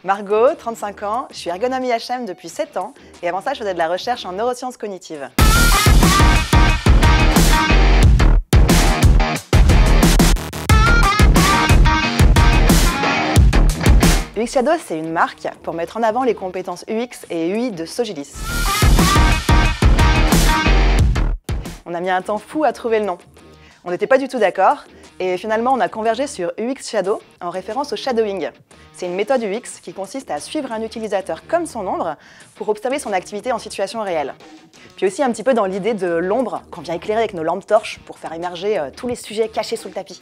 Margot, 35 ans, je suis ergonome IHM depuis 7 ans et avant ça, je faisais de la recherche en neurosciences cognitives. UX Shadow, c'est une marque pour mettre en avant les compétences UX et UI de Sogilis. On a mis un temps fou à trouver le nom. On n'était pas du tout d'accord et finalement on a convergé sur UX Shadow en référence au shadowing. C'est une méthode UX qui consiste à suivre un utilisateur comme son ombre pour observer son activité en situation réelle. Puis aussi un petit peu dans l'idée de l'ombre qu'on vient éclairer avec nos lampes torches pour faire émerger tous les sujets cachés sous le tapis.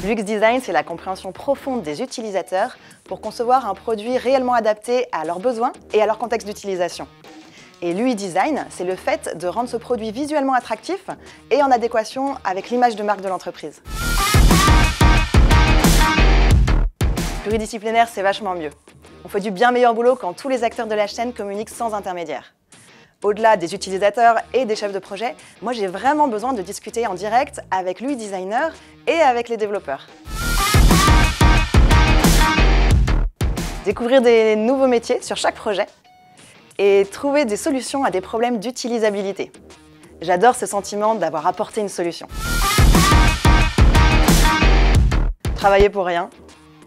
L'UX Design, c'est la compréhension profonde des utilisateurs pour concevoir un produit réellement adapté à leurs besoins et à leur contexte d'utilisation. Et l'UI Design, c'est le fait de rendre ce produit visuellement attractif et en adéquation avec l'image de marque de l'entreprise. Pluridisciplinaire, c'est vachement mieux. On fait du bien meilleur boulot quand tous les acteurs de la chaîne communiquent sans intermédiaire. Au-delà des utilisateurs et des chefs de projet, moi j'ai vraiment besoin de discuter en direct avec l'UI designer et avec les développeurs. Découvrir des nouveaux métiers sur chaque projet et trouver des solutions à des problèmes d'utilisabilité. J'adore ce sentiment d'avoir apporté une solution. Travailler pour rien.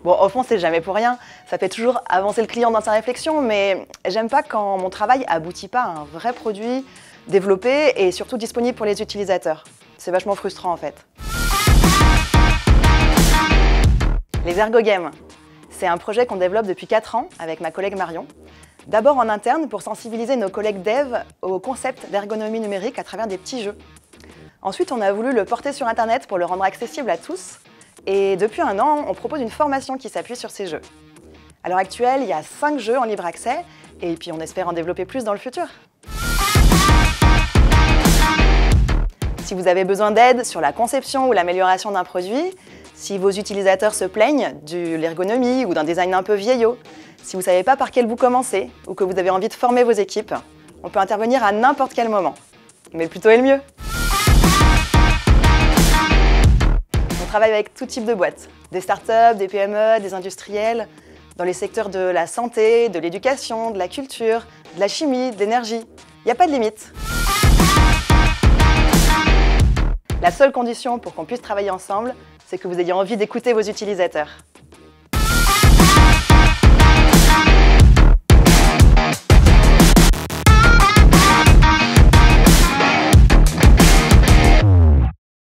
Bon, au fond, c'est jamais pour rien. Ça fait toujours avancer le client dans sa réflexion, mais j'aime pas quand mon travail aboutit pas à un vrai produit développé et surtout disponible pour les utilisateurs. C'est vachement frustrant en fait. Les ErgoGames, c'est un projet qu'on développe depuis 4 ans avec ma collègue Marion. D'abord en interne pour sensibiliser nos collègues devs au concept d'ergonomie numérique à travers des petits jeux. Ensuite, on a voulu le porter sur Internet pour le rendre accessible à tous. Et depuis 1 an, on propose une formation qui s'appuie sur ces jeux. À l'heure actuelle, il y a 5 jeux en libre accès et puis on espère en développer plus dans le futur. Si vous avez besoin d'aide sur la conception ou l'amélioration d'un produit, si vos utilisateurs se plaignent de l'ergonomie ou d'un design un peu vieillot, si vous ne savez pas par quel bout commencer ou que vous avez envie de former vos équipes, on peut intervenir à n'importe quel moment. Mais le plus tôt est le mieux. On travaille avec tout type de boîtes, des startups, des PME, des industriels, dans les secteurs de la santé, de l'éducation, de la culture, de la chimie, de l'énergie. Il n'y a pas de limite. La seule condition pour qu'on puisse travailler ensemble, c'est que vous ayez envie d'écouter vos utilisateurs.